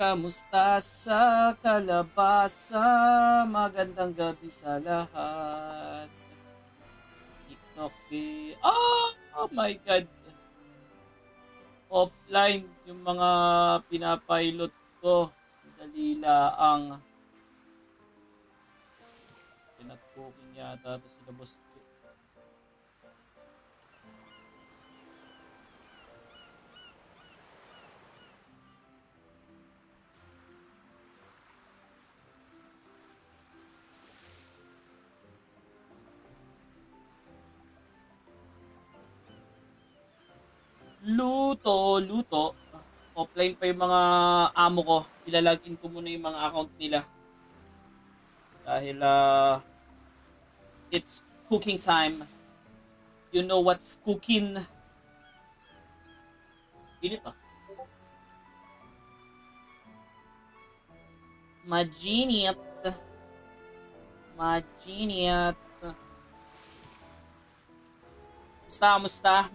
Kamusta sa kalabasa? Magandang gabi sa lahat. TikTok eh. Oh my God. Offline yung mga pinapilot ko. Dali laang. Pinat-cooking yata ito sila boss. Luto. Offline pa yung mga amo ko. Ilalagin ko muna yung mga account nila. Dahil it's cooking time. You know what's cooking? Init ah. Majinit. Musta?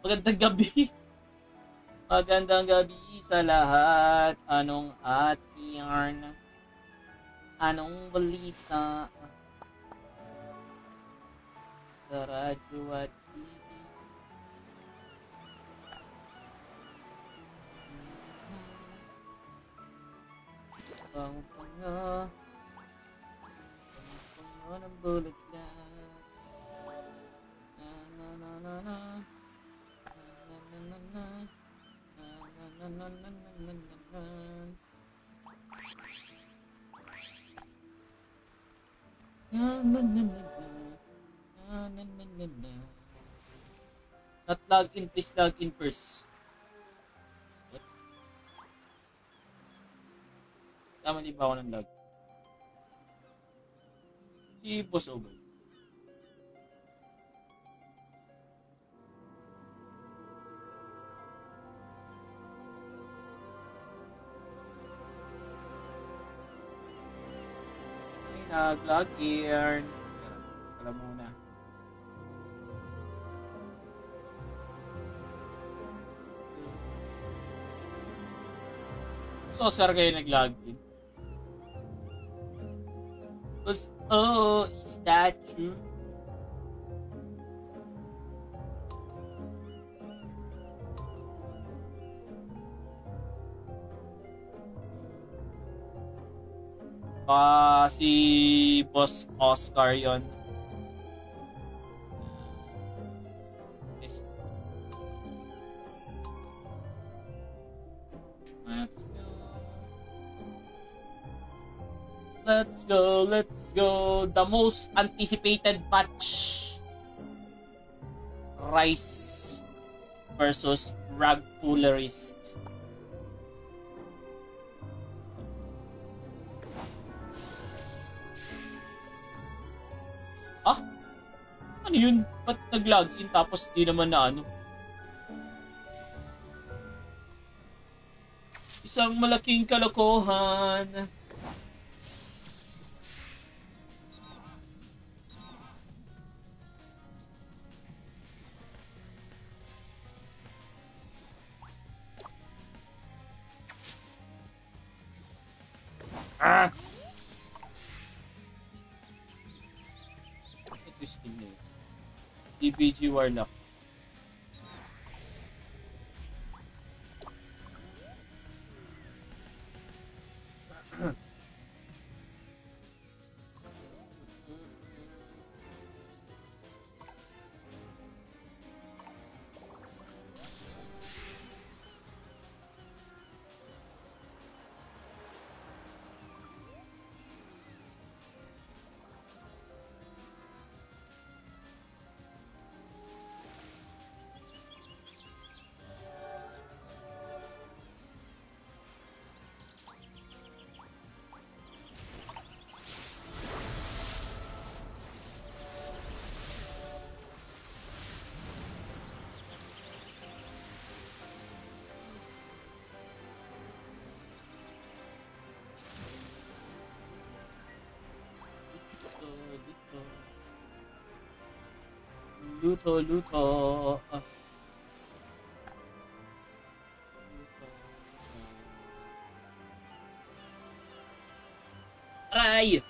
Magandang gabi. Magandang gabi sa lahat. Anong atin? Anong balita? Sa radyo at TV. Pang-panga ng bulaklak. Not log in, please log in first. Tama di ba ako ng log? Si Boss Oboy. Nag-log in. Alam muna. So, sir kayo nag-log in. Oh, is that true? Si Boss Oscar yon. Let's go. The most anticipated match. Rice versus Rag Pullerist. Ano yun? Ba't nag-login tapos di naman na ano? Isang malaking kalokohan. Ito yung skill na yun. DBG Warlock. Luto. Aray!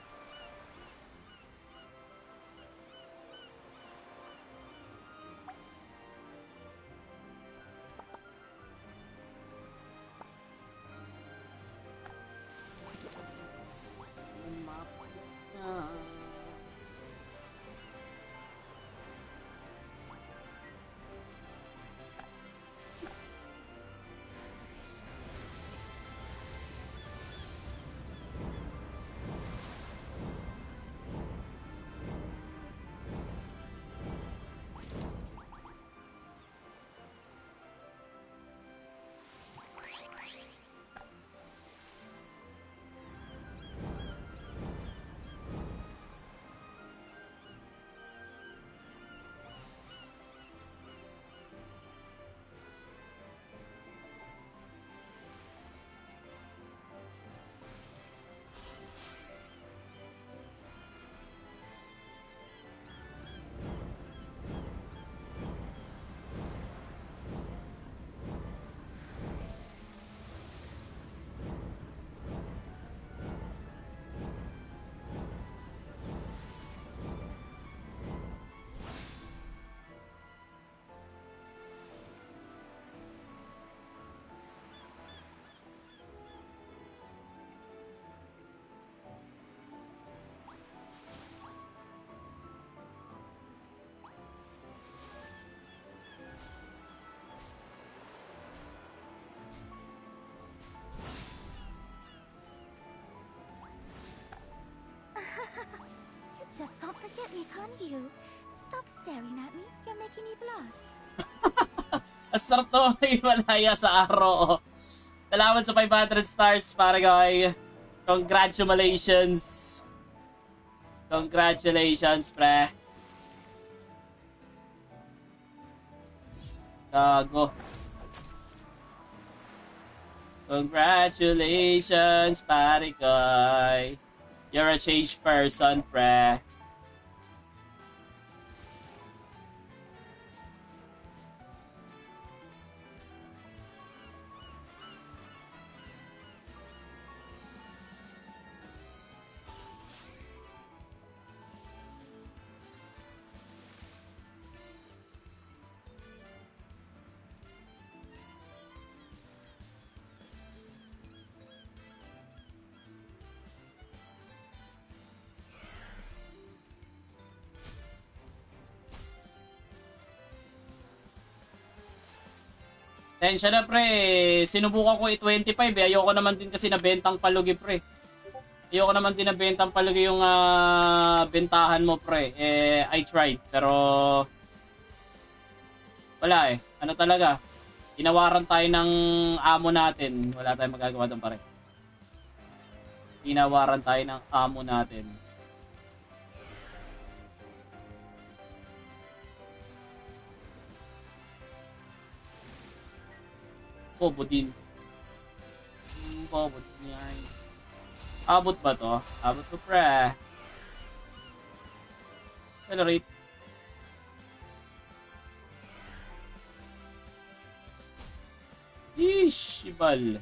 Just can't forget me, can you? Stop staring at me. You're making me blush. Asarap to, may malaya sa araw. Salamat sa 500 stars, para guy. Congratulations. Congratulations, pre. Gago. Congratulations, pare guy. You're a changed person, pre. Tensya na pre, sinubukan ko i-25 eh. Ayoko naman din kasi nabentang palugi pre. Ayoko naman din nabentang palugi yung bentahan mo pre. I tried pero wala eh. Ano talaga? Inawaran tayo ng amo natin. Wala tayong magagawa doon pare. Inawaran tayo ng amo natin. Bobo din. Bobo din yan. Abot ba to? Abot to pre. Accelerate. Yeesh, ibal.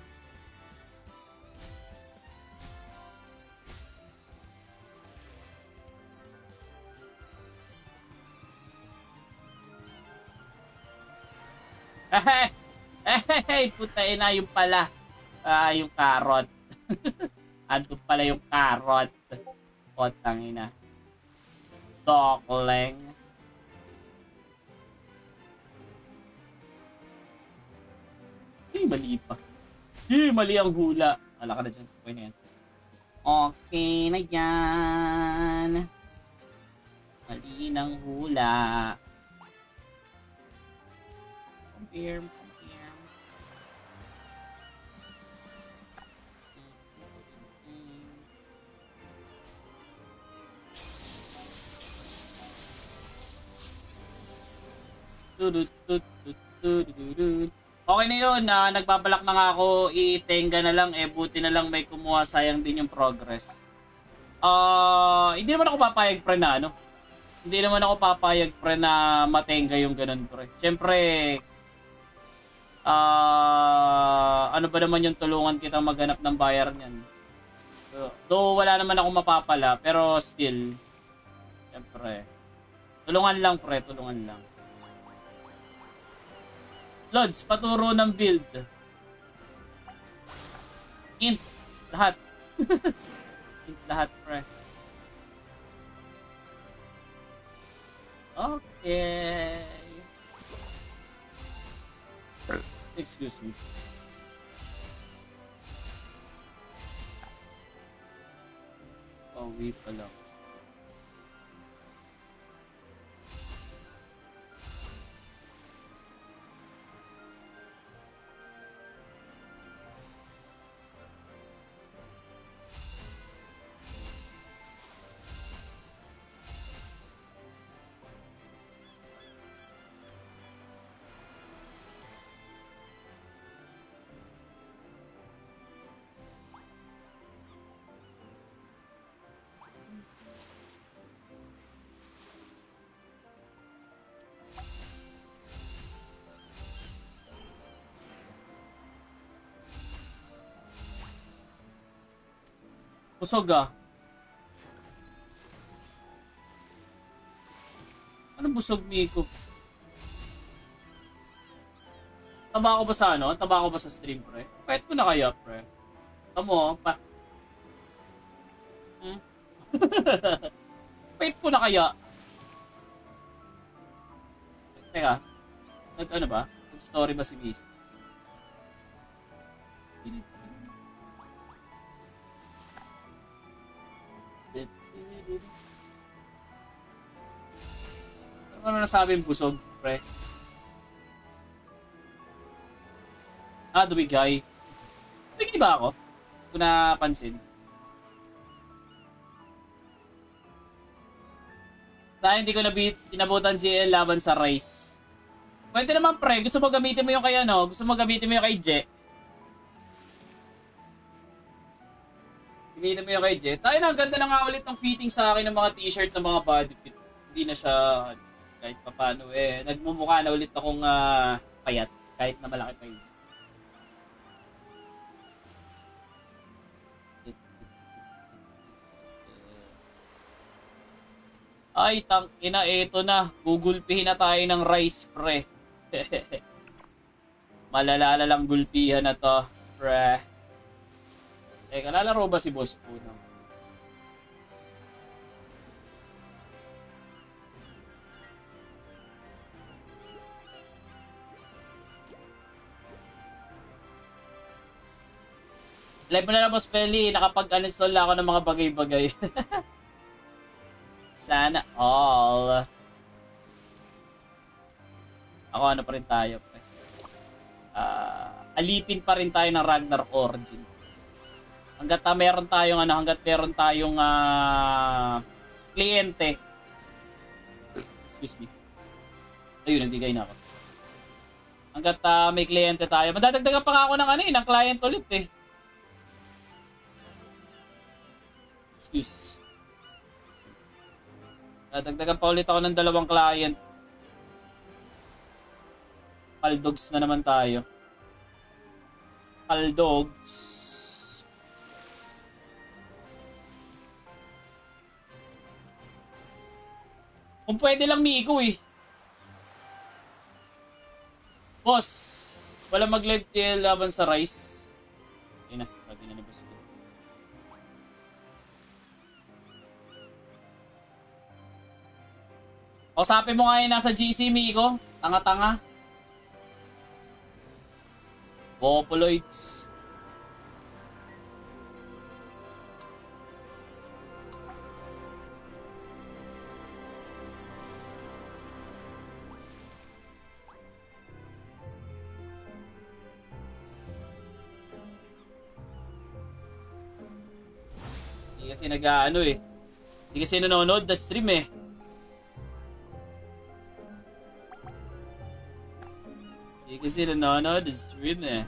Hey, putain na yung pala. Yung carrot. Andun pala yung carrot. Potang ina. Dokling. Mali pa. Mali ang hula. Wala ka na dyan. Okay na yan. Okay na yan. Mali ng hula. Confirm. Okay na yun, nagbabalak na nga ako, itenga na lang, buti na lang may kumuha, sayang din yung progress. Hindi naman ako papayag pre na, Hindi naman ako papayag pre na matenga yung ganun pre. Siyempre, ano ba naman yung tulungan kitang maghanap ng buyer niyan? Though wala naman akong mapapala, pero still, syempre, tulungan lang pre, tulungan lang. Lods, paturo ng build. Int, lahat. Int lahat pre. Okay. Excuse me. Pauwi pa lang. Busog ah. Anong busog, Miko? Taba ako ba sa ano? Taba ako ba sa stream, pre? Pahit ko na kaya, pre. Tamo, pa... Pahit ko na kaya. Teka. Ano ba? Nag-story ba si Mrs.? Ano nasabing busog, pre? Ah, dumigay. Dumigay ba ako? Kung napansin. Sa hindi ko inabutan GL laban sa Rice. Pwede naman pre, gusto mo gamitin mo yung kay ano? Gusto mo gamitin mo yung kay Je? Gamitin mo yung kay Je? Tayo na, ganda na nga ulit ng fitting sa akin ng mga t-shirt ng mga body fit. Hindi na siya kahit papano eh. Nagmumukha na ulit akong payat kahit na malaki pa yun. Ay, tangina, eto na. Gugulpihin na tayo ng Rice, pre. Malalala lang gulpihan na to, pre. Teka, lalaro ba si Boss Puno? Live mo na lang, Boss Pelly. Nakapag-uninstall na ako ng mga bagay-bagay. Sana all. Ako ano pa rin tayo. Alipin pa rin tayo ng Ragnar Origin. Hanggat meron tayong kliyente. Excuse me. Ayun, nagbigay na ako. Hanggat may kliyente tayo. Madadagdagan pa nga ako ng client ulit eh. Excuse. Dadagdagan pa ulit ako ng 2 client. Paldogs na naman tayo. Paldogs. Kung pwede lang Miko eh. Boss, wala mag-live TL laban sa Rice. Ayun na, lagi na ni Boss. Kausapin mo nga yun nasa GC, Miko. Tanga-tanga. Popoloids. Hindi kasi nag-ano eh. Hindi kasi nanonood na stream eh. Kasi nanonood is stream eh.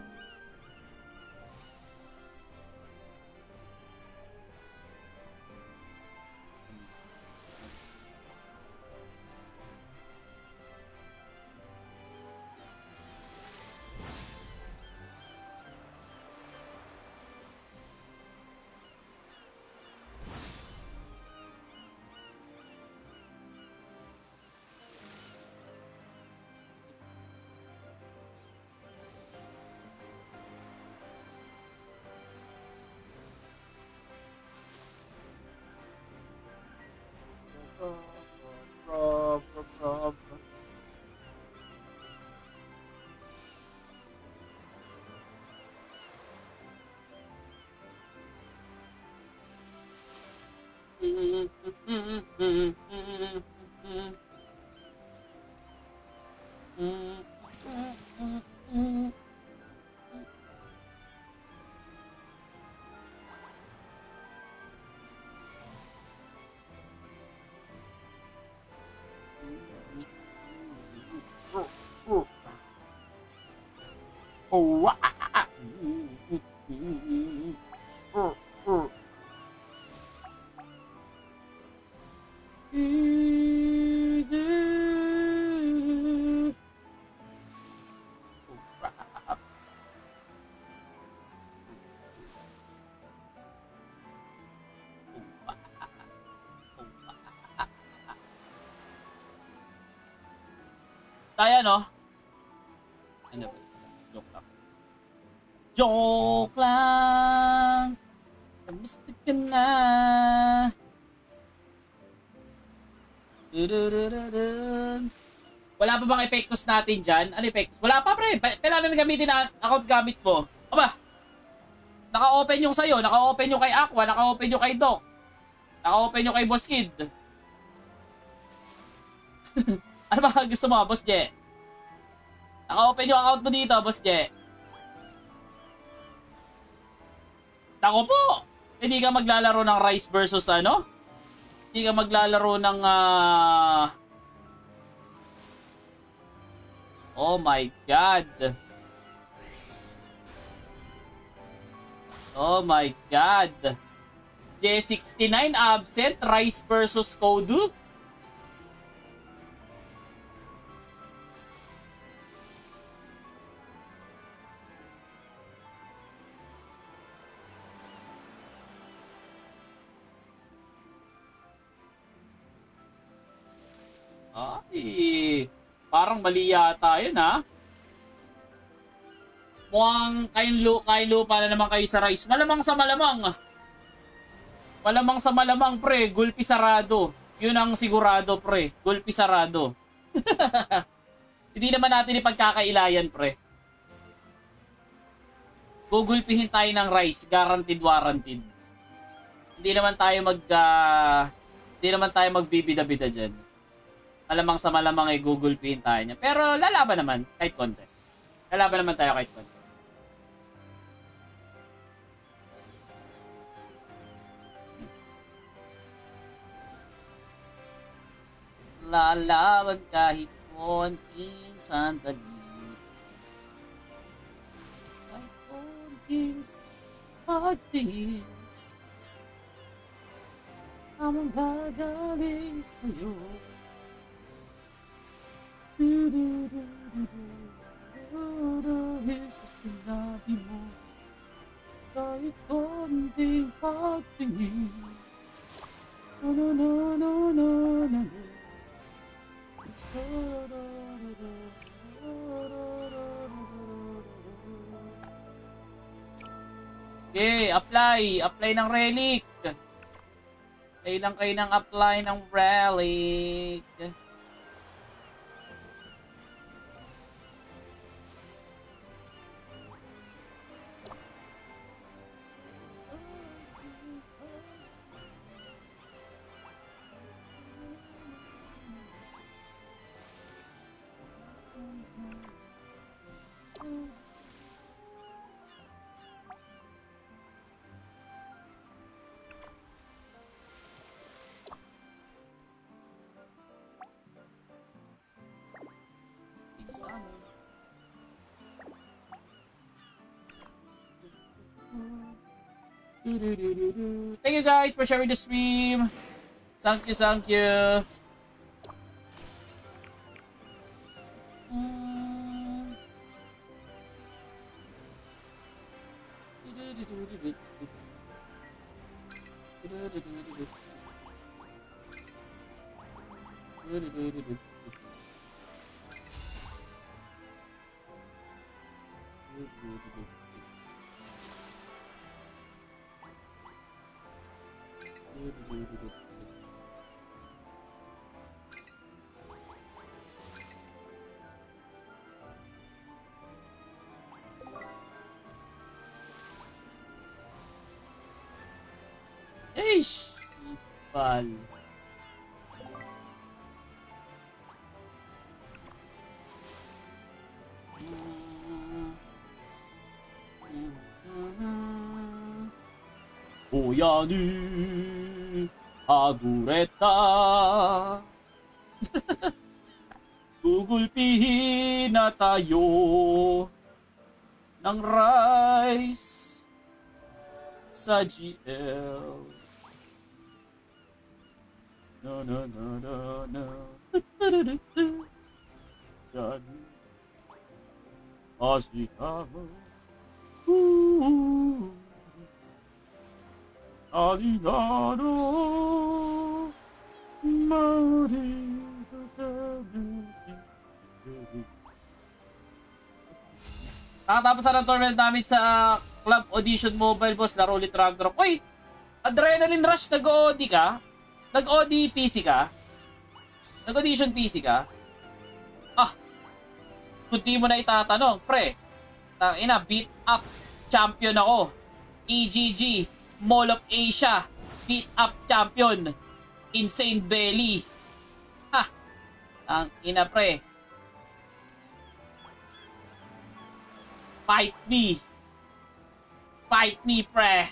Kaya no? Ano ba? Joke lang. Joke lang! Kamusta ka na? Wala pa bang epektos natin dyan? Ano epektos? Wala pa pre! Kailangan na gamitin na account gamit mo. Aba! Naka-open yung sa'yo, naka-open yung kay Aqua, naka-open yung kay Doc. Naka-open yung kay Boss Kid. Ano ba gusto mo, Boss Je? Naka-open yung account mo dito, Boss Je. Tako po! Hindi ka maglalaro ng Rise versus ano? Hindi ka maglalaro ng Oh my God. Oh my God. J69 absent. Rise versus Kodu. Ay, parang mali yata yun ha. Mukhang kain lupa na naman kayo sa Rise. Malamang sa malamang. Malamang sa malamang pre, gulpi sarado. Yun ang sigurado pre, gulpi sarado. Hindi naman natin ipagkakailayan pre. Gugulpihin tayo ng Rise, guaranteed warranted. Hindi naman tayo magbibida-bida dyan. Malamang sa malamang ay gugulpihin tayo niya. Pero lalaban naman kahit konti. Lalaban naman tayo kahit konti. Lalaban kahit konting sandali. Kahit konting pagtingin. Amang gagaling sa'yo. Jesus, sinabi mo kahit konting pagtingin. No, no, no, no, no, no, no. Okay, apply ng relic. Kailang kayo ng apply ng relic. Thank you guys for sharing the stream. Thank you, thank you. Eish! Bal. Oyani agureta. Gugulpihin na tayo ng rice sa GL. No, no, no, no, no. Yani Ashikawa. Arigato. Mari. Nakatapos na ng tournament namin sa Club Audition Mobile, boss. Laro ulit Ragnarok. Uy! Adrenaline Rush, nag-OD ka? Nag-OD PC ka? Nag-audition PC ka? Ah! Kung di mo na itatanong, pre. Tangina, beat up champion ako. EGG, Mall of Asia, beat up champion. Insane Belly. Ha! Tangina, pre. Fight me. Fight me, pre.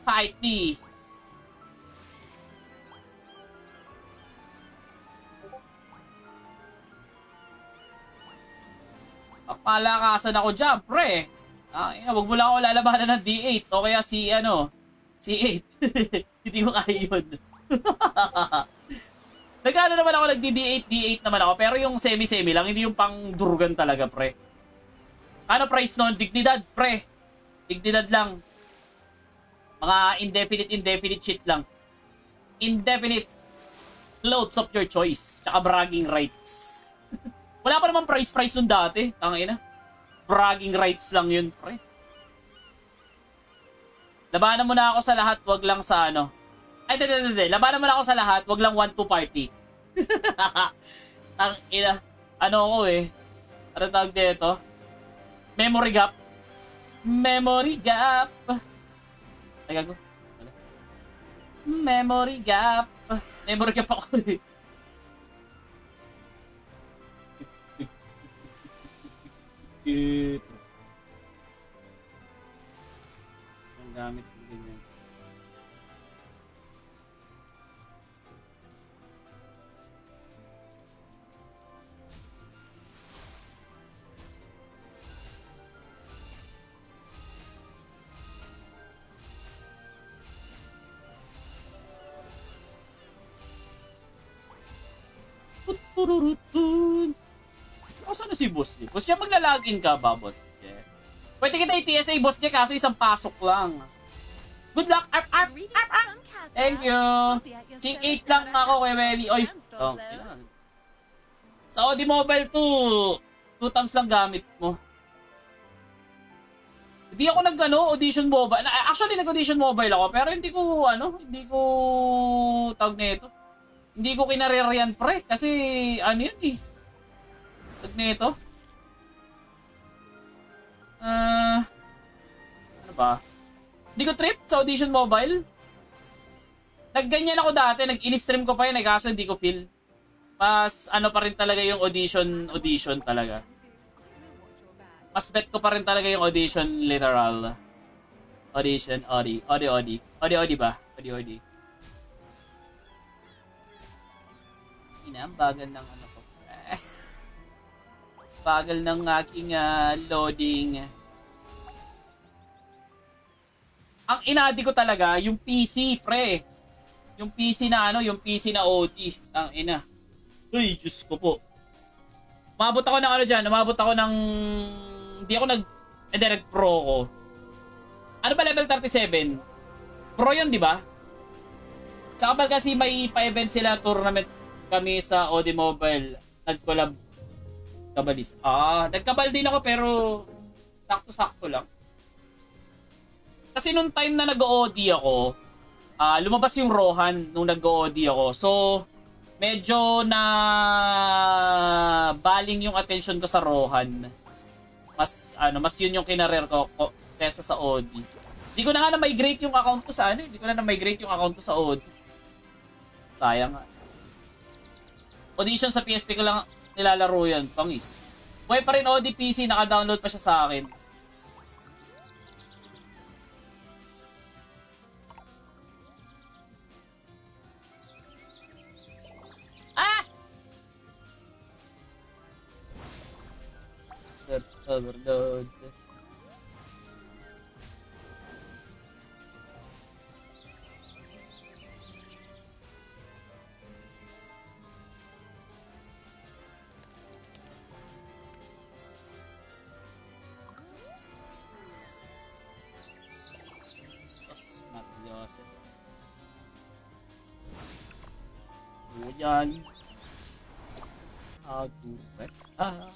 Fight me. Palakasan ako dyan, pre. Wag mo lang ako lalabanan ng D8 o kaya si, C8. Hindi ko kaya yun. Nagano naman ako, nagdi-D8 naman ako, pero yung semi-semi lang, hindi yung pang durgan talaga, pre. Ano price nun? Dignidad, pre. Dignidad lang. Mga indefinite shit lang. Indefinite clothes of your choice. Tsaka bragging rights. Wala pa naman price nun dati. Tangina. Bragging rights lang yun, pre. Labanan mo na ako sa lahat, wag lang sa ano. Ay, hindi. Labanan mo na ako sa lahat, wag lang 1-2 party. Tangina. Ano ako eh. Ano tawag dito? Memory gap. Memory gap. Ay, gago. Memory gap. Memory gap ako eh. Ang gamit ko ganyan. Saan na si Boss J? Boss J, magla-login ka ba, Boss J? Pwede kita i-TSA, Boss J, kaso isang pasok lang. Good luck! Thank you! Sync 8 lang ako kay Welly. Oy! Oh, kailangan. Sa Audi Mobile 2, 2 times lang gamit mo. Hindi ako audition mobile. Actually, nag-audition mobile ako, pero hindi ko tawag na ito. Hindi ko kinarerian, pre, kasi yun eh. Tawag na ito. Ano ba? Hindi ko trip sa audition mobile. Nagganyan ako dati, nag-in-stream ko pa yun, kaso hindi ko feel. Mas ano pa rin talaga yung audition talaga. Mas bet ko pa rin talaga yung audition literal. Audition, Audi ba? Audi. Bagal ng ano ko. Bagal ng aking loading. Ang inadi ko talaga, yung PC, pre. Yung PC na yung PC na OD. Ang ina. Uy, Diyos ko po. Umabot ako ng umabot ako ng... Hindi ako nag-pro ko. Ano ba level 37? Pro yun, di ba? Sa kapal kasi may pa-event sila, tournament kami sa Audi Mobile. Nag-collab kabalis. Nagkabal din ako pero sakto-sakto lang. Kasi nung time na nag-OD ako, lumabas yung Rohan nung nag-OD ako. So, medyo na baling yung attention ko sa Rohan. Mas yun yung kinarer ko kesa sa OD. Hindi ko na nga na-migrate yung account ko sa ano. Hindi ko na na-migrate yung account ko sa OD. Sayang nga. Audition sa PSP ko lang nilalaro yan. Pangis. Buhay pa rin OD PC. Naka-download pa siya sa akin. Ah! Overload. Yan. How to wet up.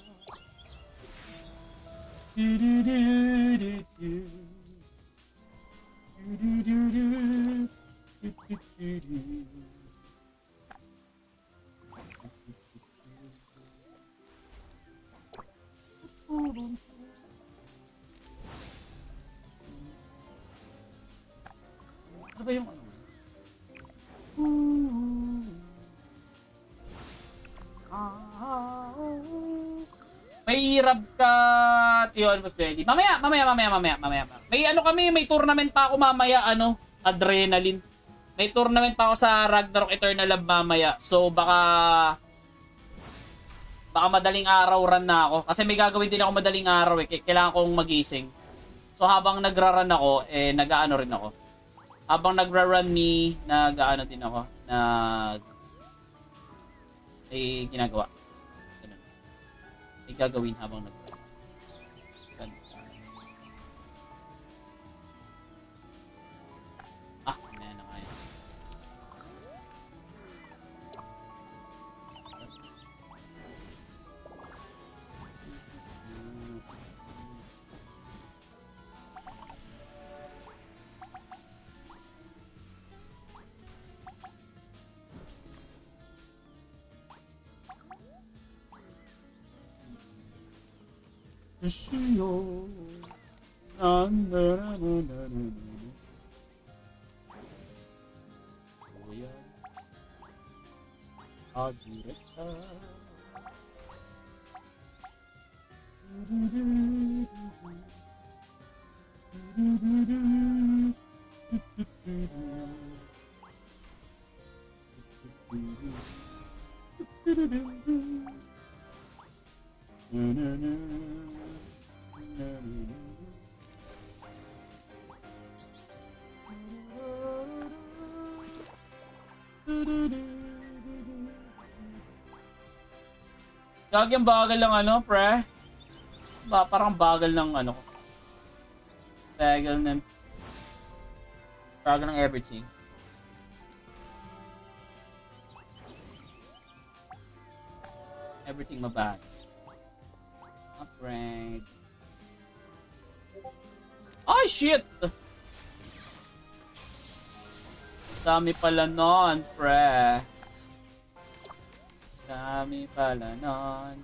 Ano ba yung ano? May hirap ka, Tion, Boss Bendy. Mamaya. May ano kami, may tournament pa ako mamaya, ano, Adrenaline. May tournament pa ako sa Ragnarok Eternal Love mamaya. So, baka madaling araw run na ako. Kasi may gagawin din ako madaling araw eh. Kailangan kong magising. So, habang nagra-run ako, eh, nag-ano rin ako. Habang nagra-run nag-ano din ako. May ginagawa. Ganun. May gagawin habang nag-run. Mamaya na kaya. Gagyang bagal lang ano, pre. Parang bagal ng ano ko. Bagal ng everything. Everything mabag. Upgrade. Oh shit! Dami pala nun, pre. Dami pala nun.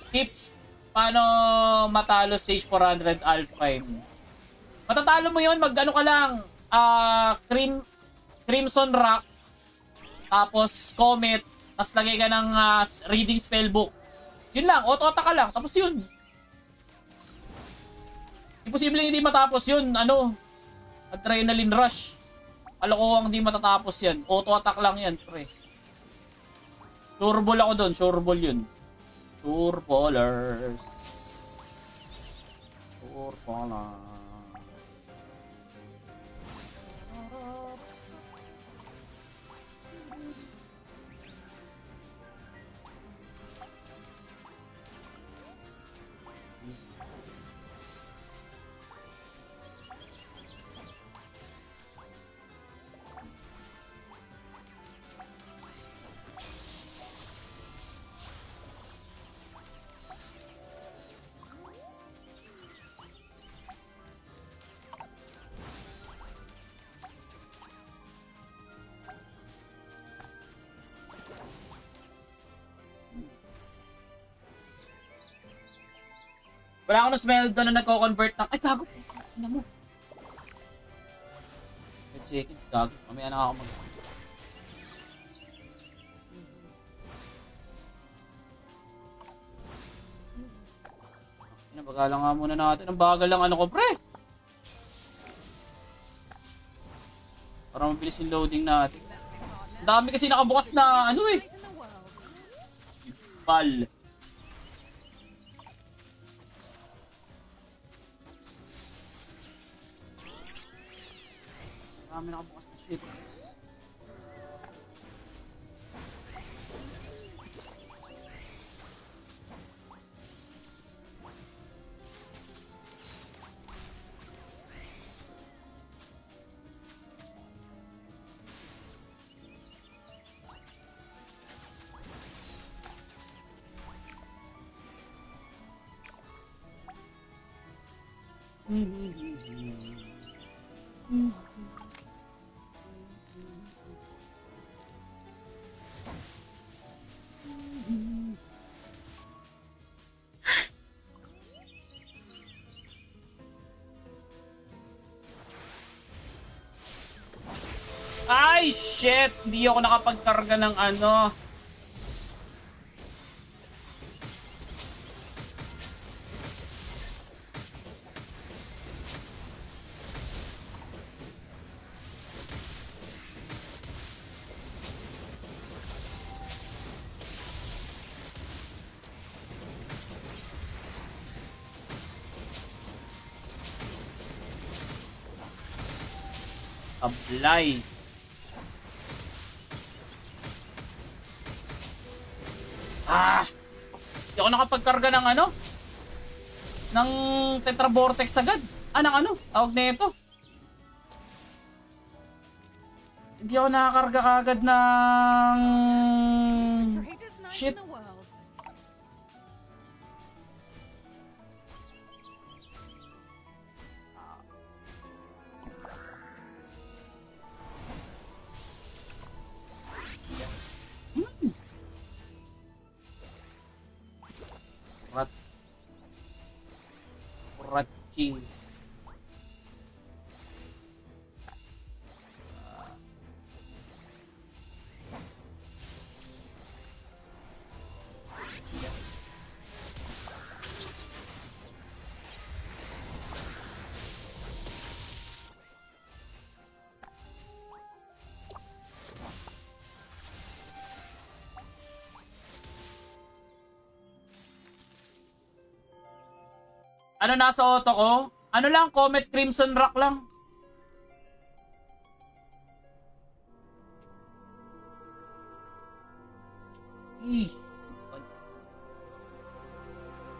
Tips paano matalo stage 400 Alfheim. Matatalo mo yun, mag-ano ka lang, Crimson Rock, tapos Comet, tapos lagay ka ng reading spellbook. Yun lang, auto-attack ka lang, tapos yun. Imposible hindi matapos yun, ano, Adrenaline Rush. Kalokohang hindi matatapos yan. Auto-attack lang yan, pre. Sureball ako doon, sureball yun. Sureballers. Sureballers. Wala akong smell doon na nagko-convert ng... Ay, gago. Ina mo. 5 seconds, gago. Mamaya na ako mag... Bagalan nga muna natin. Ang bagal lang ano ko, pre. Para mabilis yung loading natin. Ang dami kasi nakabukas na ano eh. Bal. Marami nakabukas na shit. Ay, shit! Hindi ako nakapagkarga ng ano. Ablay. Hindi ako nakapagkarga ng ano? Ng Tetra Vortex agad. Ng ano? Tawag na ito. Hindi ako nakakarga kagad ng... Shit. Ratching. Ano nasa auto ko? Ano lang, Comet Crimson Rock lang.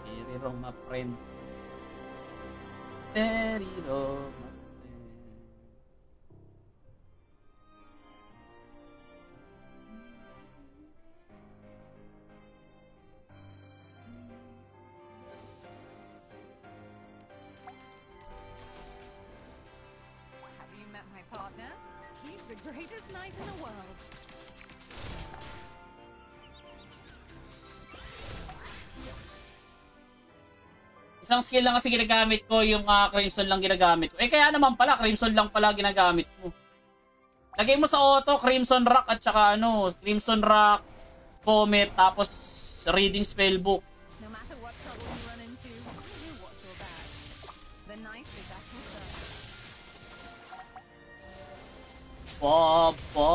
Very wrong, my friend. Very wrong, my friend. Partner, he's the greatest knight in the world. Isang skill lang kasi ginagamit ko, yung Crimson lang ginagamit ko. Kaya naman pala, Crimson lang pala ginagamit mo. Lagay mo sa auto, Crimson Rock at saka ano, Crimson Rock, Comet, tapos Reading Spellbook. No matter what trouble you run into, you watch your back. The knight is at your service. Papa.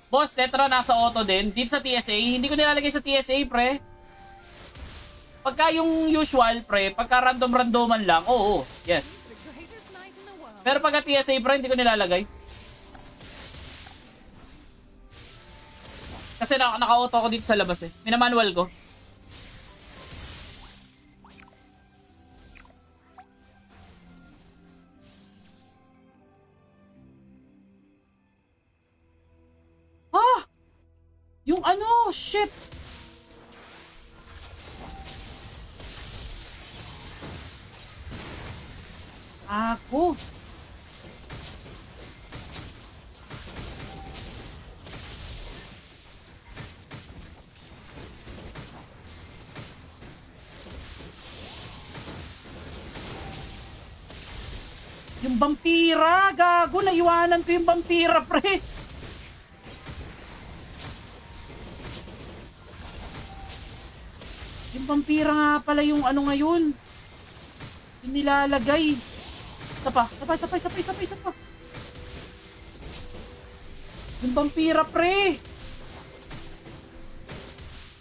Boss, Tetra nasa auto din. Dito sa TSA, hindi ko nilalagay sa TSA, pre. Pagka yung usual, pre, pagka random-randoman lang, oo, yes. Pero pagka TSA, pre, hindi ko nilalagay. Kasi naka-auto ko dito sa labas eh. Minamanual ko. Yung ano, shit! Ako! Yung vampira! Gago! Naiwanan ko yung vampira, pre! Yung vampira nga pala yung ano ngayon. Yung nilalagay. Isa pa. Yung vampira, pre!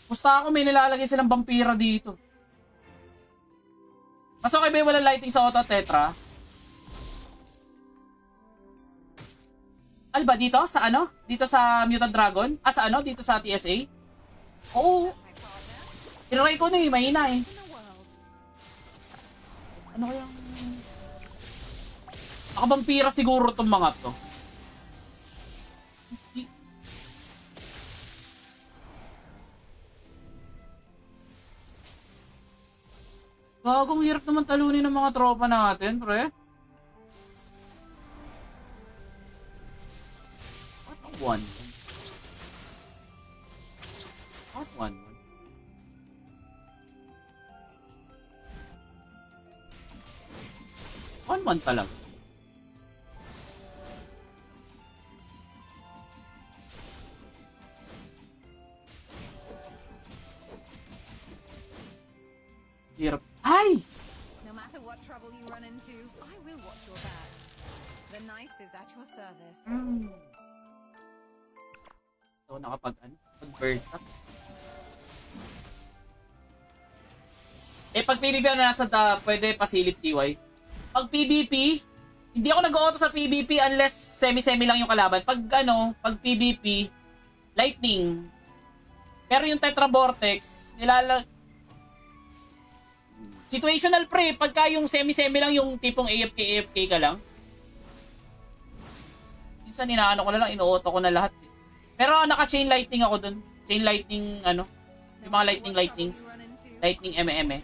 Basta ako may nilalagay silang vampira dito. Mas okay ba yung walang lighting sa Auto Tetra? Ano ba dito? Sa ano? Dito sa Mutant Dragon? Ah, sa ano? Dito sa TSA? Oo. Tinry ko na eh. Mahina eh. Ano kaya? Nakavampira siguro itong mga to. Gagong hirap naman talunin ng mga tropa natin, pre. One. What one? One talaga. Hirap. Ay! No matter what trouble you run into, I will watch your back. The knight is at your service. So, pag-burst up. Pag PvP na nasa pwede pasilip TY. Pag PvP, hindi ako nag-auto sa PvP unless semi-semi lang yung kalaban. Pag pag PvP, lightning. Pero yung Tetra Vortex, situational pre, pagka yung semi-semi lang yung tipong AFK ka lang. Minsan inaano ko na lang, ino-auto ko na lahat. Pero naka-chain lightning ako dun. Chain lightning, yung mga lightning. Lightning MM.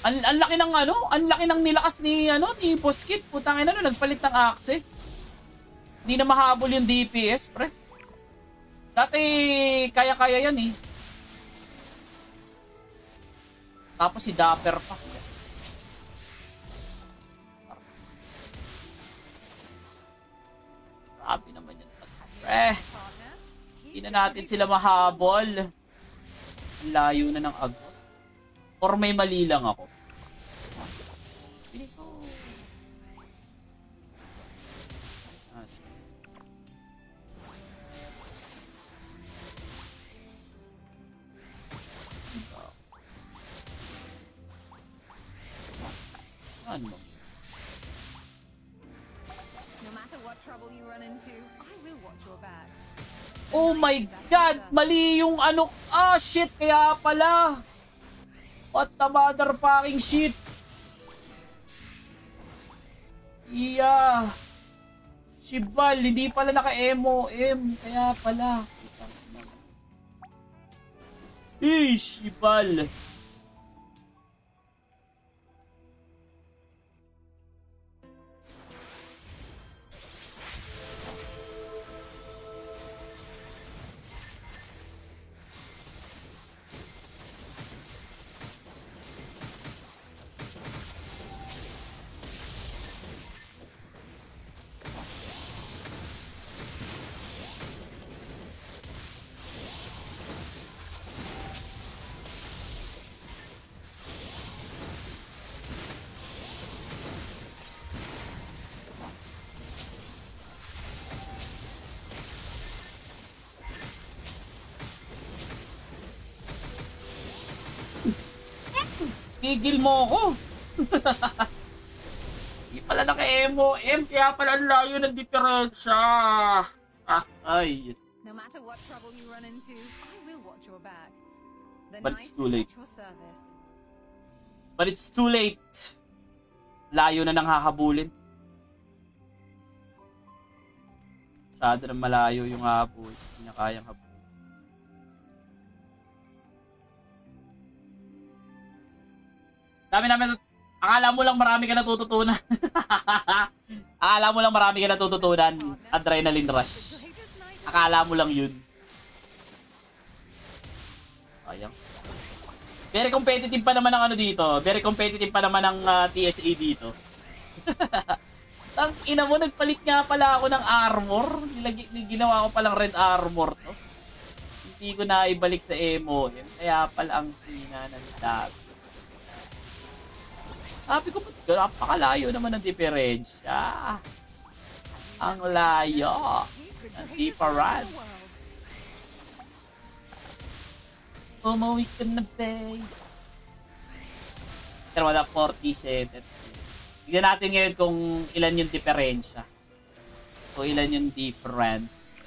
Ang laki ng ang laki ng nilakas ni ni Boskit. Putang ina nagpalit ng axe. Hindi na mahabol yung DPS, pre. Dati kaya-kaya yan eh. Tapos si Dapper pa. Grabe naman yan. Pre. Hindi na natin sila mahabol. Ang layo na ng agos. Or may mali lang ako. Ano? No matter what trouble you run into, I will watch your back. Oh my god, mali yung shit, kaya pala. What the mother fucking shit. Yeah. Shibal, hindi pala naka-MOM, kaya pala. Shibal. Tigil mo ako. Hindi pala naka-MOM, kaya pala ang layo ng diferensya. Ay. No matter what trouble you run into, I will watch your back. The But it's knight too late. is at your service. But it's too late. Layo na nang hahabulin. masyado na malayo yung habol. Hindi niya kayang habol. Dami namin, akala mo lang marami ka natututunan. Akala mo lang marami ka natututunan. Adrenaline rush. Akala mo lang yun. Ayang. Very competitive pa naman ang ano dito. Very competitive pa naman ang TSA dito. Ang ina mo, nagpalit nga pala ako ng armor. Ginawa ko palang red armor to. Hindi ko na ibalik sa MOM. Kaya pala ang hina ng lag. Sabi ko, napakalayo naman ng diferensya. Ang layo. Ang difference. Umuwi ka na, babe. Pero wala 47. Tignan natin ngayon kung ilan yung diferensya. O ilan yung difference.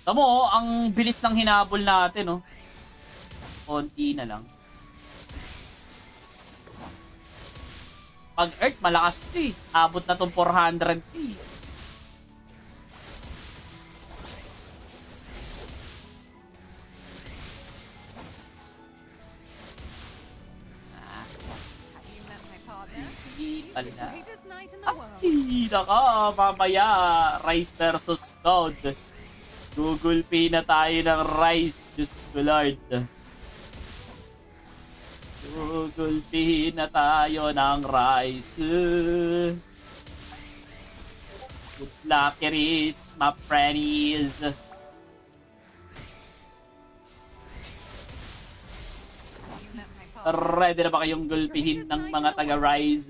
Tamo, ang bilis ng hinabol natin, oh. Konti na lang. Pag Earth, malakas to eh. Abot na tong 400k. Pala. Ay, naka, mamaya. Rice versus Cloud. Google Pay na tayo ng Rice. Diyos ko Lord. Google Pay na tayo ng Rice. Good luck, Iris, my friends. Ready na ba kayong gulpihin ng mga taga-Rise?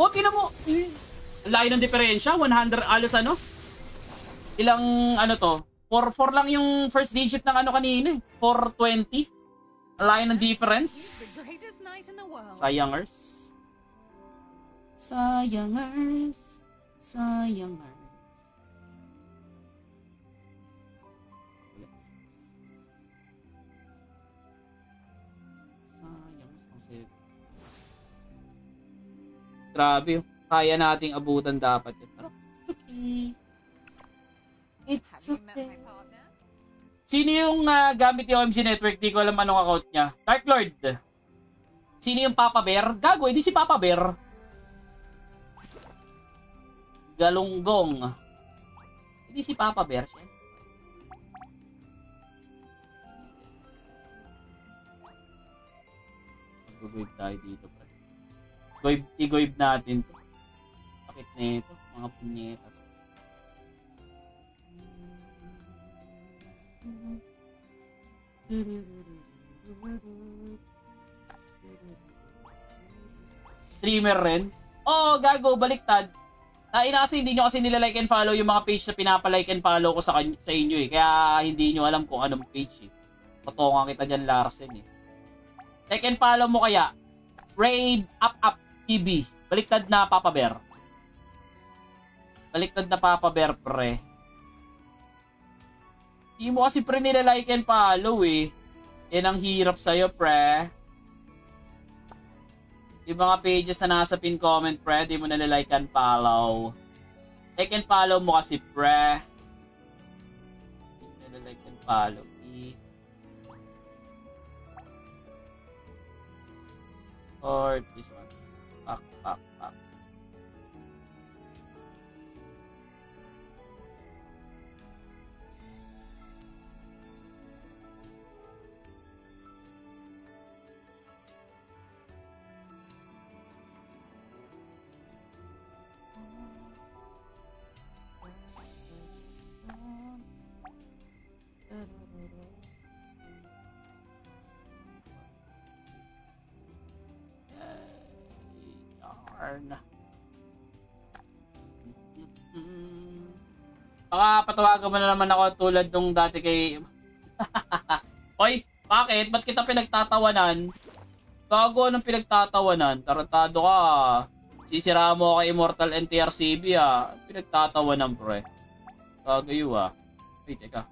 O, tinan mo. Layo ng diferensya. 100, alos ano? Ilang, ano to? 4 lang yung first digit ng ano kanina. 420. Layo ng difference. Sayangers. Sayangers. Sayangers. Grabe, kaya nating abutan dapat yun. Pero, it's okay. Sino yung gamit yung OMG Network? Di ko alam anong account niya. Dark Lord. Sino yung Papa Bear? Gago, hindi si Papa Bear. Galunggong. Hindi si Papa Bear siya. Mag-wave tayo dito. I-goib natin to. Sakit na ito, mga punyeta. Streamer rin? Oh, gago, baliktad. Kasi hindi nyo kasi nila-like and follow yung mga page na pinapa-like and follow ko sa inyo eh. Kaya hindi nyo alam kung anong page eh. Patungan kita dyan, Larsen eh. Like and follow mo kaya. Raid up TV. Baliktad na Papa Bear. Baliktad na Papa Bear, pre. Hindi mo kasi pre nila like and follow eh. Yan ang hirap sa'yo, pre. Yung mga pages na nasa pin comment, pre, di mo nila like and follow. Like and follow mo kasi, pre. Di mo nila like and follow. Or this one. Pak. Darn. Baka patawagan mo na naman ako tulad nung dati kay... Hoy, bakit? Ba't kita pinagtatawanan? Gago, anong pinagtatawanan? Tarantado ka. Sisira mo kay Immortal NTRCB Pinagtatawanan, pre. Gago Wait, teka.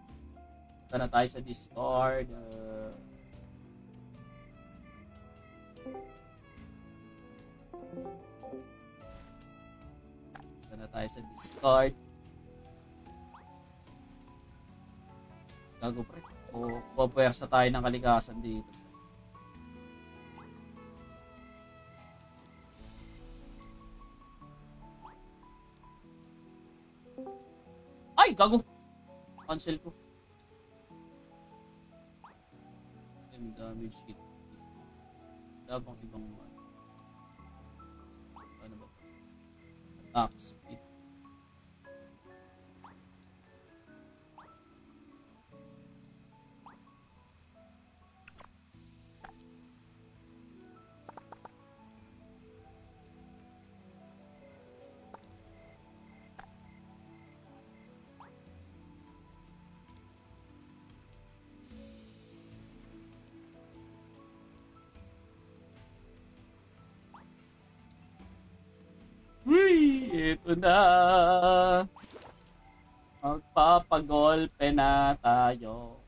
Punta na tayo sa Discord. Punta na tayo sa Discord. Gago, pre. Pupuwersa tayo ng kalikasan dito. Ay, gago. Cancel ko. Damage hit. Dabang ibang ano ba? Attack speed. Ito na. Magpapagolpe na tayo.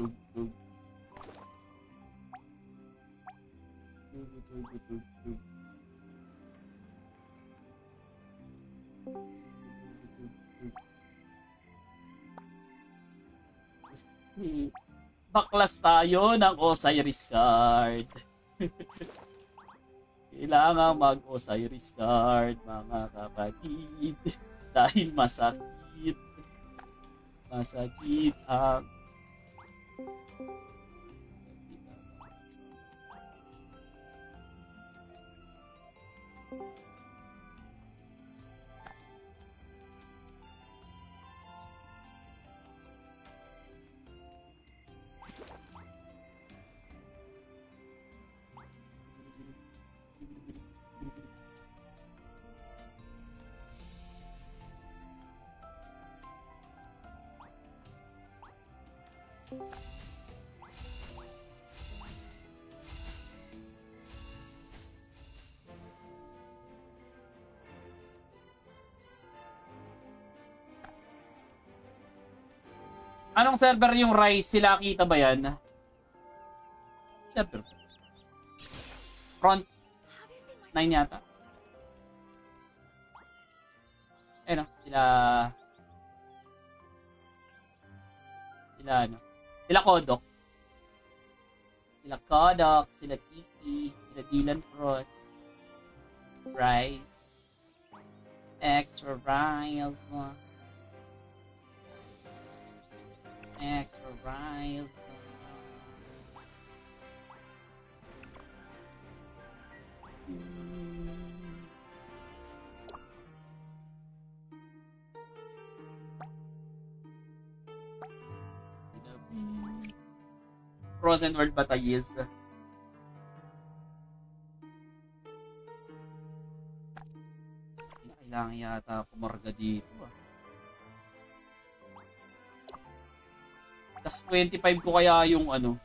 Tug. Baklas tayo ng Osiris card. Kailangan mag-Osiris card, mga kapatid. Dahil masakit. Masakit ang anong server yung Rise? Sila kita ba yan? Server. Front 9 yata. Eh no, sila ano? Sila Kodok. Sila Tiki, sila Dylan Frost. Rise. Extra Rise. Extra Rise. Frozen World Battalions. Kailangan yata pumarga dito Tas 25 ko kaya yung ano.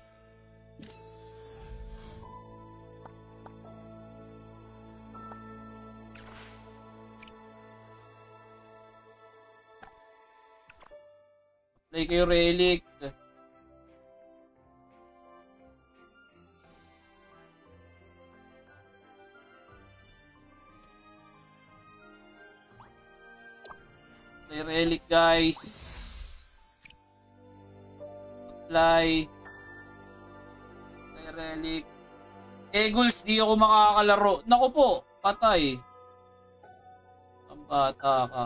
Play kayo Relic. Play Relic guys. Play Relic. Eagles, di ako makakalaro. Naku po, patay. Ang bata ka.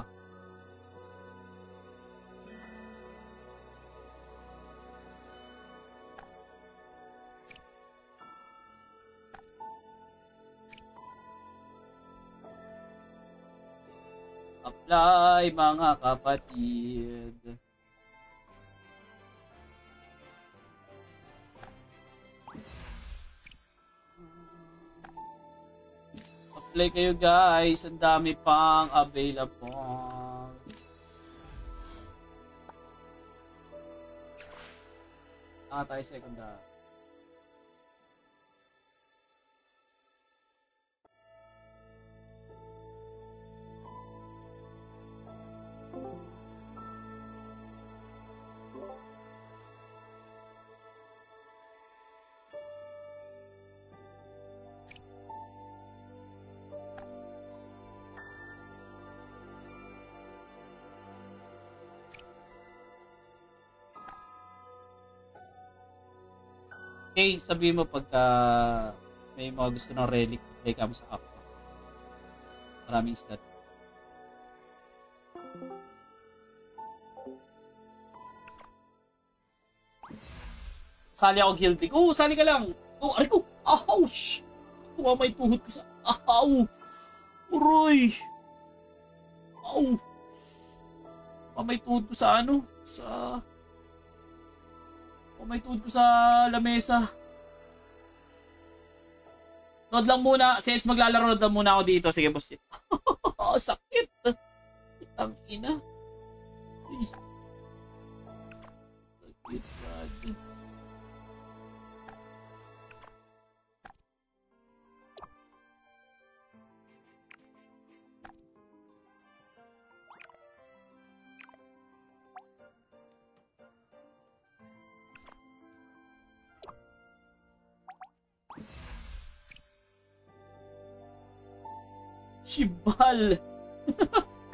supply, mga kapatid. Apply kayo guys, ang dami pang available. Tayo secondary. Okay, sabihin mo pagka may mga gusto ng relic, play ka mo sa app. Maraming stat. Sali ako guilty. Oh, sali ka lang. Oh, aray ko. Ouch! Kuha may tuhod ko sa... Ow! Uroy! Ow! Kuha may tuhod ko sa ano? Sa... May tuhod ko sa lamesa. Load lang muna. Since maglalaro, load lang muna ako dito. Sige, boss. Sakit. Itang ina. Sakit, God. Shibal.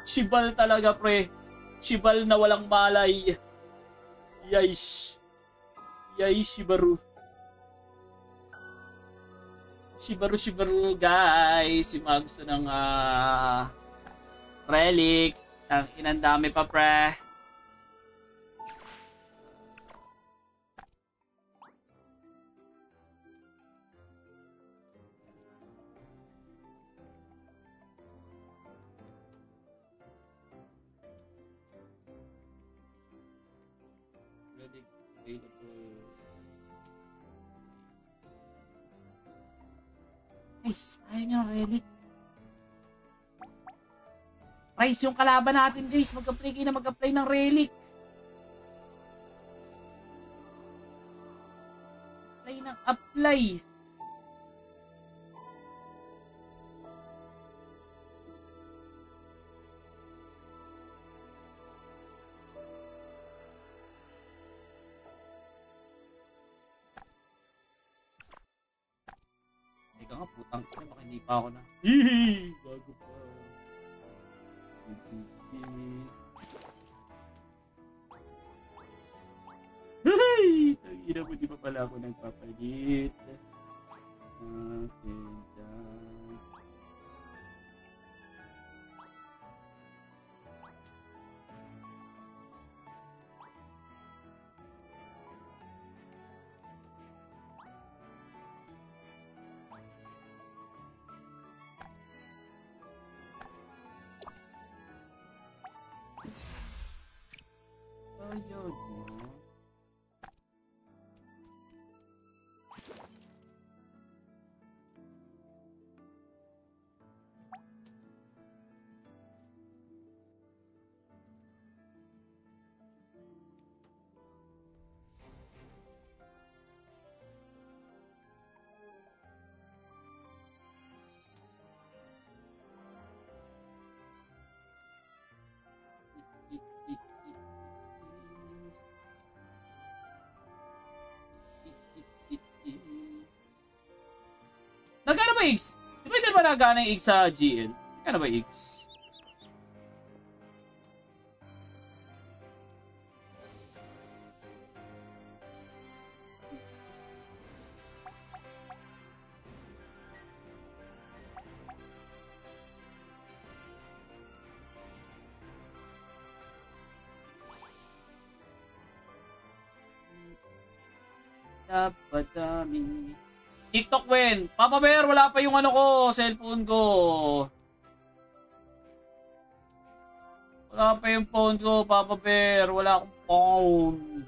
Shibal talaga, pre. Shibal na walang malay. Yaish. Yaish, Shibaru. Shibaru, Shibaru, guys. Yung mga gusto ng relic. Ang inandami pa, pre. Guys, ayun yung relic. Price yung kalaban natin, guys. Mag-apply kayo na mag-apply ng relic. Apply ng apply. Teka nga, putang ko. Baka hindi pa ako na. Hihi! Bago pa. Hihi! Tangina mo, di pa pala ako nagpapalit. Okay, dyan. Ayun, no? Nagana ba X? Di ba hindi ba nagana yung X sa GL? Nagana ba X? Dapat dami. TikTok win. Papa Bear, wala pa yung ano ko, cellphone ko. Wala pa yung phone ko, Papa Bear. Wala akong phone.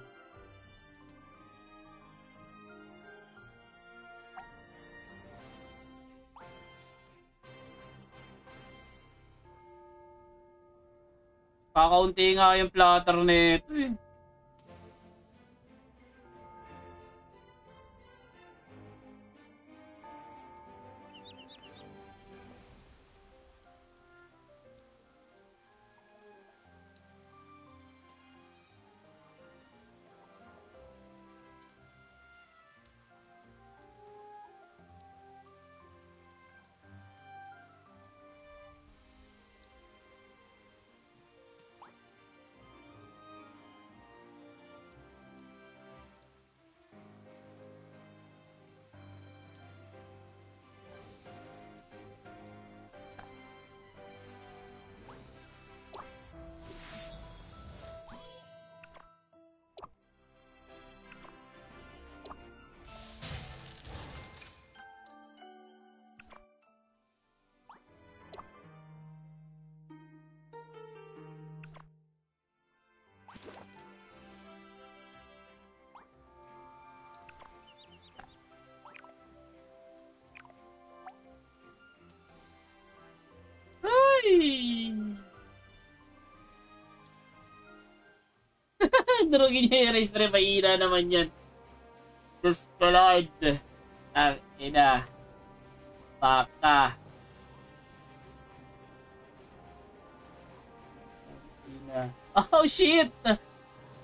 Kakaunti nga yung platter nito eh. Durugin niya yung race pre, mahina naman yan. Diyos ko Lord. Ang ina. Baka. Ina. Oh shit!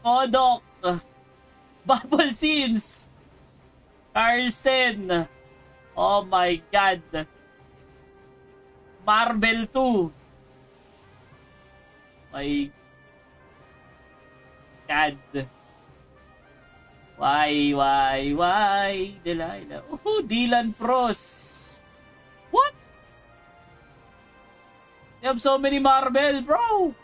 Kodok. Bubble Scenes. Carson. Oh my God. Marvel 2. My God. Why? Delilah. Oh, Dylan Pros. What? You have so many Marvel, bro.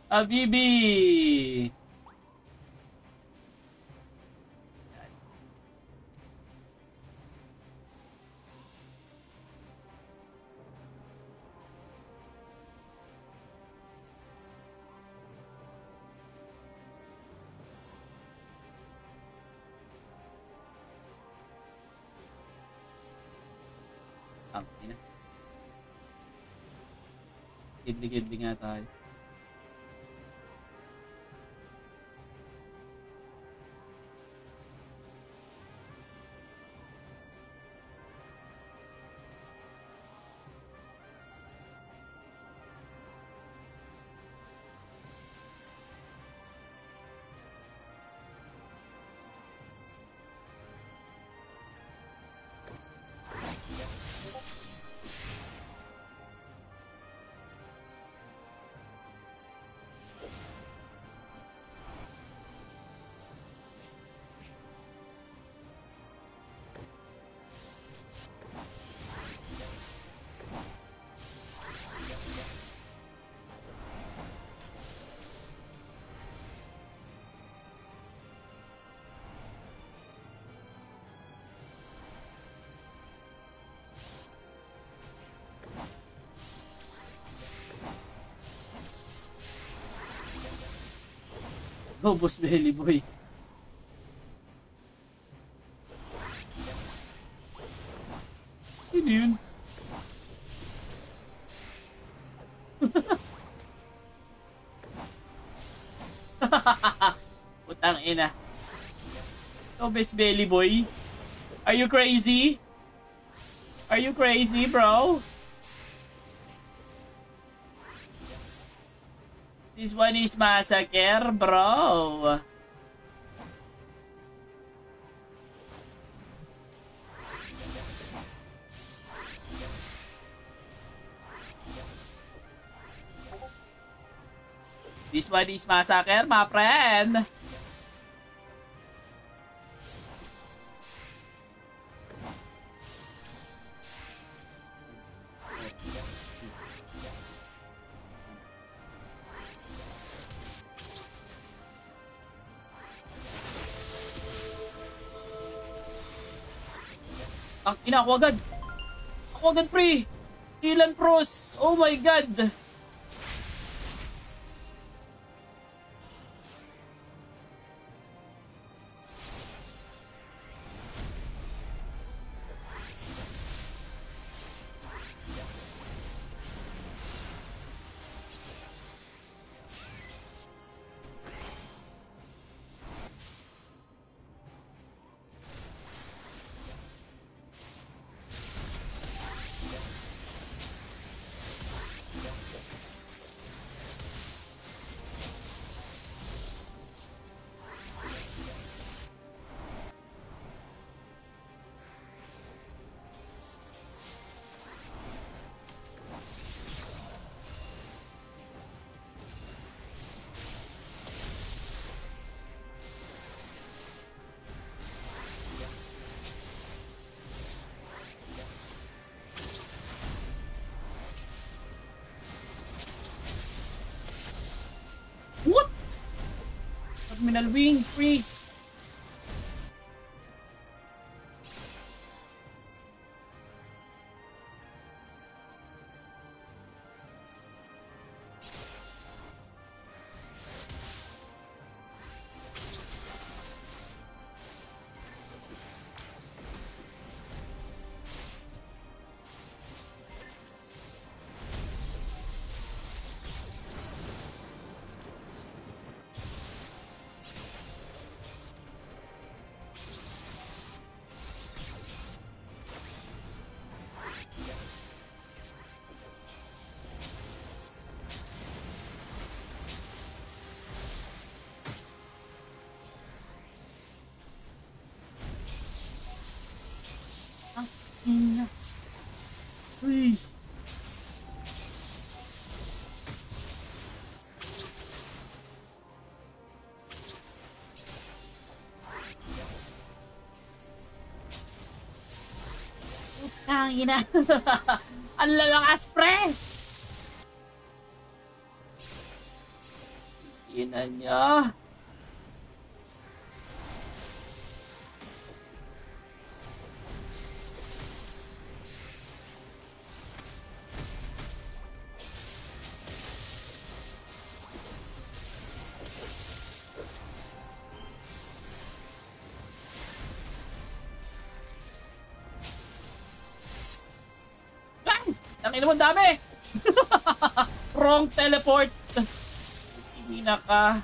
Habibi. Ina. Gidli-gidli nga tayo. Oh, Boss Belly Boy. Ano yun? Putang ina. Oh, Boss Belly Boy. Are you crazy? Are you crazy, bro? This one is massacre, bro. This one is Massacre, my friend. Ang ina, ako agad. Ako agad, pre. Dylan Pros. Oh my God. What? Terminal wing, free. Uy. Putang ina. Ang lalakas, pre. Ina niya. Ang ina mo, dami! Wrong teleport! Hindi na ka.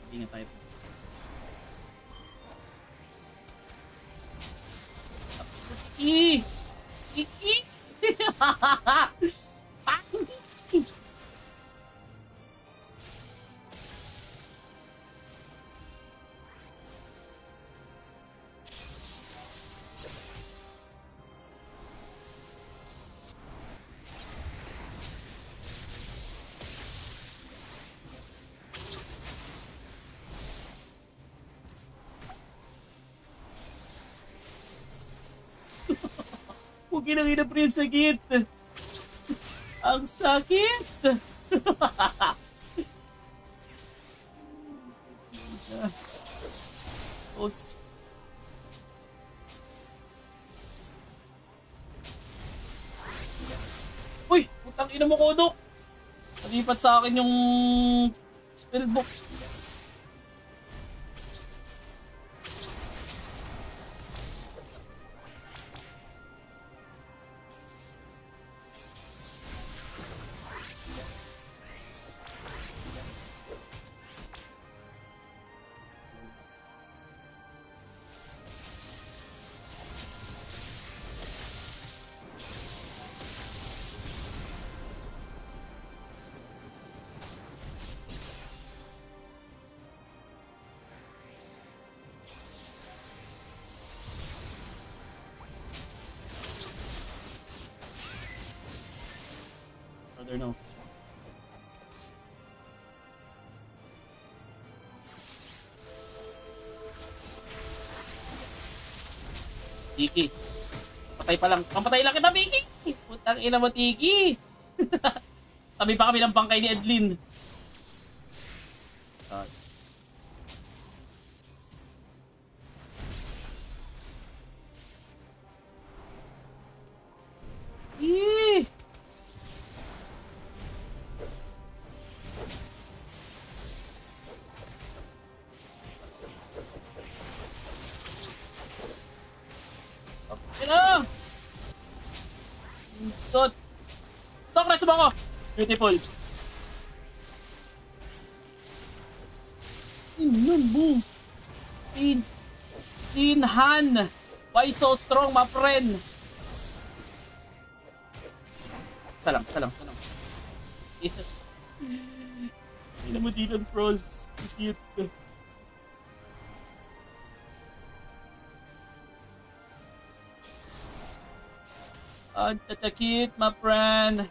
Hindi nga tayo. Iki! Iki! Huwag kinangina, Prince, sakit. Ang sakit. Oops. Uy! Putang ina mo, Kodok! Nalipat sa akin yung spellbook. Tiki. Patay pa lang. Pampatay lang kita, Tiki. Putang ina mo, Tiki. Tabi pa kami ng bangkay ni Edlin. Eee! Ano? Tot. Tok, reso mo ako. Beautiful. Yun, boom. Han. Why so strong, my friend? Salam. Hindi mo Dylan Frost. Cute. That's a cute, my friend.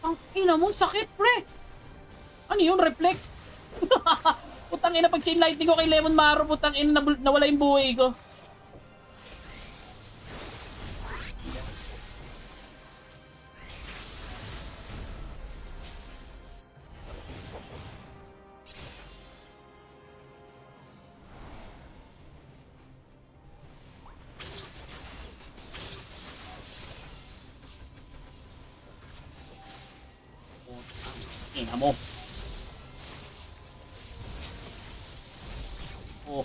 Ang ina mo, sakit, pre. Ano yun, reflect? Putang ina, pag chain lightning ko kay Lemon Maro, putang ina, nawala yung buhay ko. Ina mo. Oh.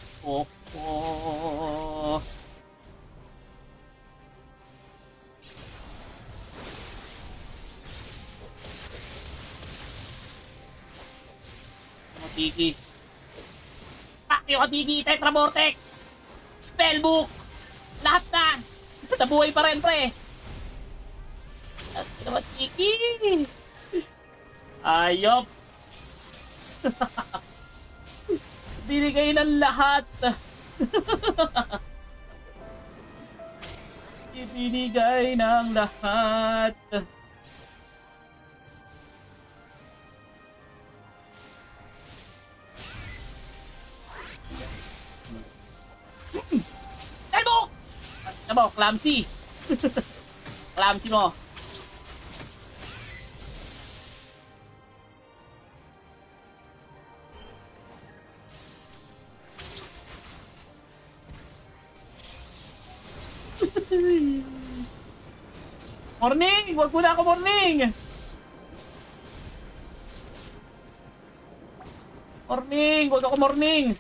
Tiki. Pakyo ka, Tiki. Tetra Vortex. Spellbook. Lahat na. Nabuhay pa rin, pre. At naman, Tiki. Ayop. Binigay ng lahat. Ibinigay ng lahat. Elmo! Ano mo? Clumsy. Clumsy mo. Morning! Wag mo na ako, morning! Morning! Wag ako, morning!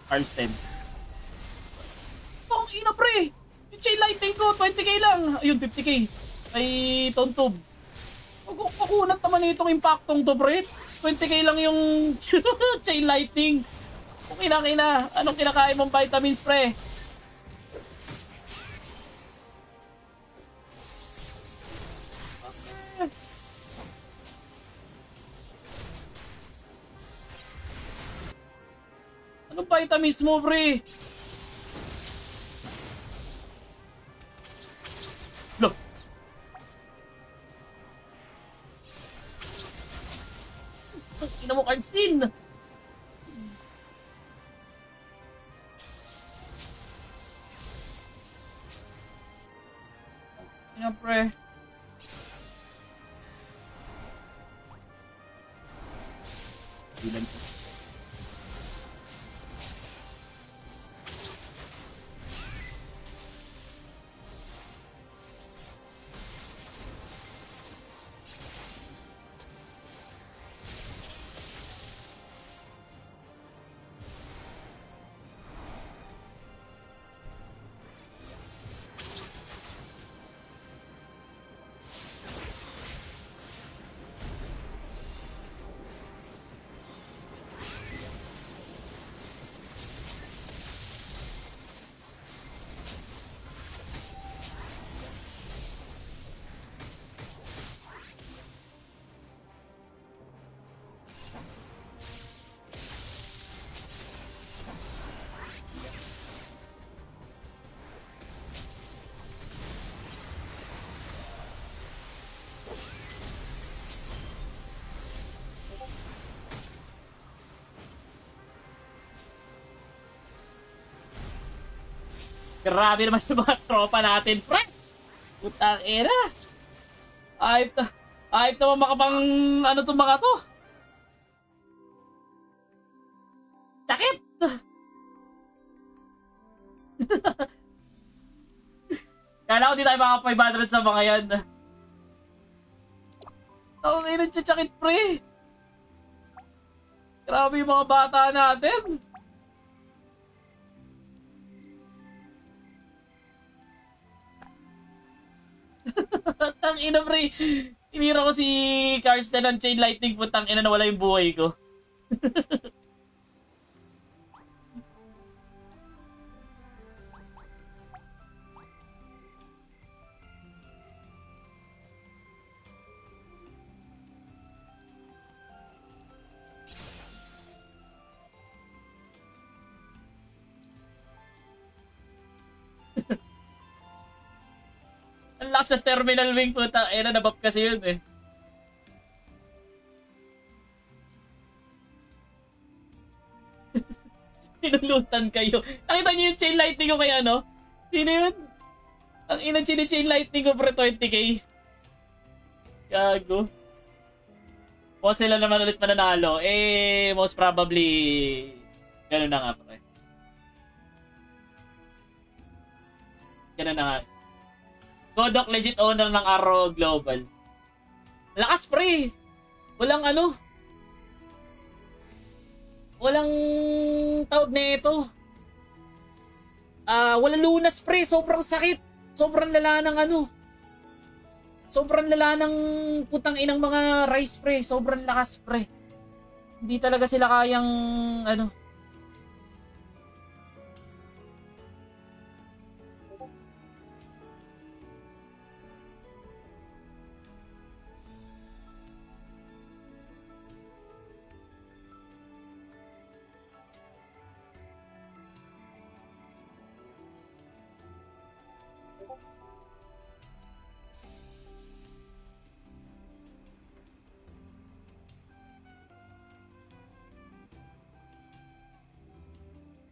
Armstead. Ang ina, pre! Yung chain lighting ko, 20k lang! Ayun, 50k. Ay, Tontub. Wag ako pakunat naman itong impactong to, pre. 20k lang yung chain lighting. Okay na. Anong kinakain mong vitamins, pre? Anong vitamins mo, pre? Look. Ina mo, Karlsin. Ina, pre. Ilan po. Grabe naman yung mga tropa natin, pre! Putang ina! Ayop naman makapang ano itong mga to. Sakit! Kala ko di tayo mga 500 sa mga yan. Ang ina tsakit, pre! Grabe yung mga bata natin. Tang ina, pre. Tinira ko si Karsten ng chain lightning, putang ina, nawala yung buhay ko. Ang lakas na terminal wing, puta. Eh, nabap kasi yun eh. Tinulutan kayo. Nakita niyo yung chain lightning ko kaya, no? Sino yun? Ang inang chain lightning ko, pre, 20k. Gago. O sila naman ulit mananalo. Eh, most probably, gano'n na nga, pre. Gano'n na nga. Godok legit owner ng Arrow Global. Lakas, pre. Walang ano. Walang tawag na ito. Walang lunas, pre. Sobrang sakit. Sobrang lala ng ano. Sobrang lala ng putang inang mga rice, pre. Sobrang lakas, pre. Hindi talaga sila kayang ano.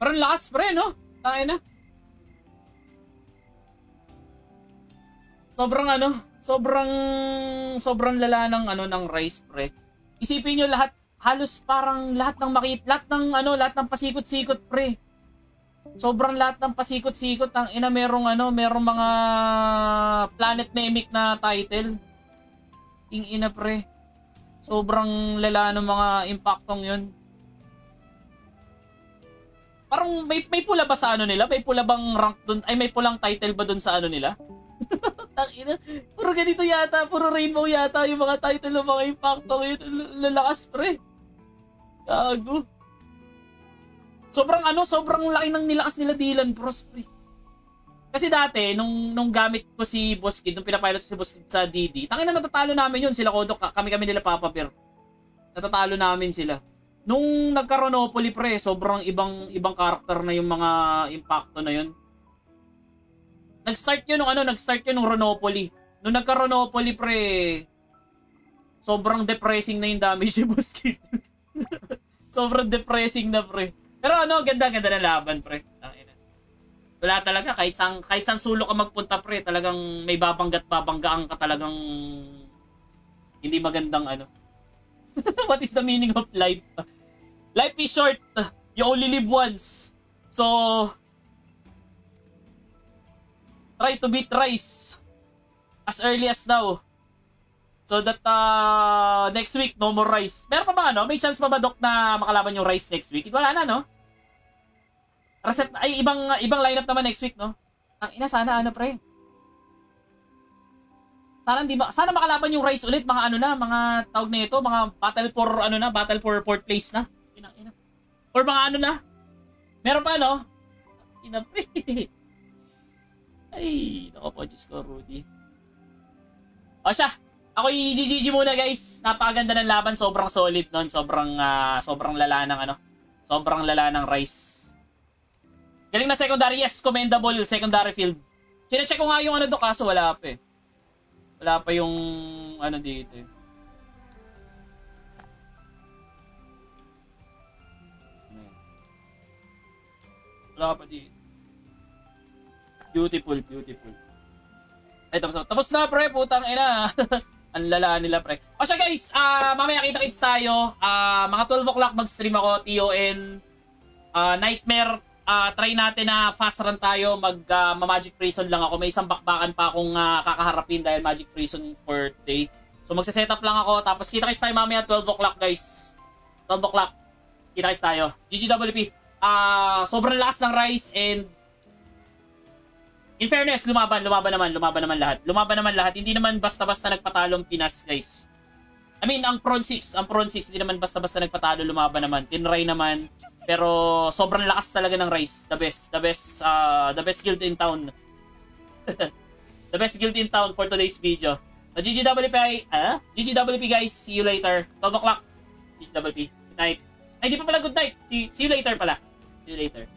Parang lakas, pre, no? Tayo na. Sobrang ano, sobrang lala ng ano ng rice, pre. Isipin niyo lahat, halos parang lahat ng lahat ng pasikot-sikot, pre. Sobrang lahat ng pasikot-sikot ang ina merong mga planet nemic na title. Ina, pre. Sobrang lala ng mga impactong 'yun. Parang may pula ba sa ano nila? May pula bang rank doon? Ay, may pulang title ba doon sa ano nila? Tangina, puro ganito yata, puro rainbow yata yung mga title ng mga impacto ngayon. Lalakas, pre. Gago. Sobrang laki ng nilakas nila Dylan Pros, pre. Kasi dati, nung gamit ko si Boss Kid, nung pinapilot ko si Boss Kid sa DD, tangina natatalo namin yun. Sila Kodok, kami nila Papa Bear. Natatalo namin sila. Nung nagka-Ronopoly, pre, sobrang ibang karakter na yung mga impacto na yun. Nag-start yun nung Ronopoly. Nung nagka-Ronopoly, pre, sobrang depressing na yung damage ni Boss Kid. Sobrang depressing na, pre. Pero ganda na laban, pre. Wala talaga, kahit sang sulok ka magpunta, pre, talagang may babanggaang ka talagang hindi magandang What is the meaning of life? Life is short. You only live once. So, try to beat rice as early as now. So that next week, no more rice. Meron pa ba May chance pa ba, Doc, na makalaban yung rice next week? Wala na, no? Reset, ay, ibang lineup naman next week, no? Ang ina, sana, pre. Sana makalaban yung Rice ulit, mga mga tawag na ito, mga battle for fourth place na. Ina. Or mga Meron pa, no? Ina, pre. Ay, nako po, Diyos ko, Rudy. O siya, ako i-GG muna, guys. Napakaganda ng laban, sobrang solid nun, sobrang lala ng sobrang lala ng Rice. Galing na secondary, yes, commendable secondary field. Sine-check ko nga yung kaso wala pa eh. Wala pa yung dito eh. Wala pa dito. Beautiful, beautiful. Ay, tapos na, pre. Putang ina. Ang lala nila, pre. O siya, guys. Mamaya kita-kits tayo. Mga 12 o'clock mag-stream ako. TON. Nightmare. Try natin na fast run tayo. Magic Prison lang ako. May isang bakbakan pa akong kakaharapin dahil Magic Prison for day. So, magse-set up lang ako. Tapos kita-kits tayo mamaya 12 o'clock, guys. 12 o'clock. Kita-kits tayo. GGWP. Sobrang lakas ng Rise and in fairness, lumaban naman lahat. Hindi naman basta-basta nagpatalong Pinas, guys. I mean, ang Prawn 6, hindi naman basta-basta nagpatalo, lumaban naman. Tinry naman, pero sobrang lakas talaga ng Rise. The best guild in town. The best guild in town for today's video. So, GGWP guys, see you later. 12 o'clock. GGWP. Good night. Ay, di pa pala good night. See you later pala. See you later.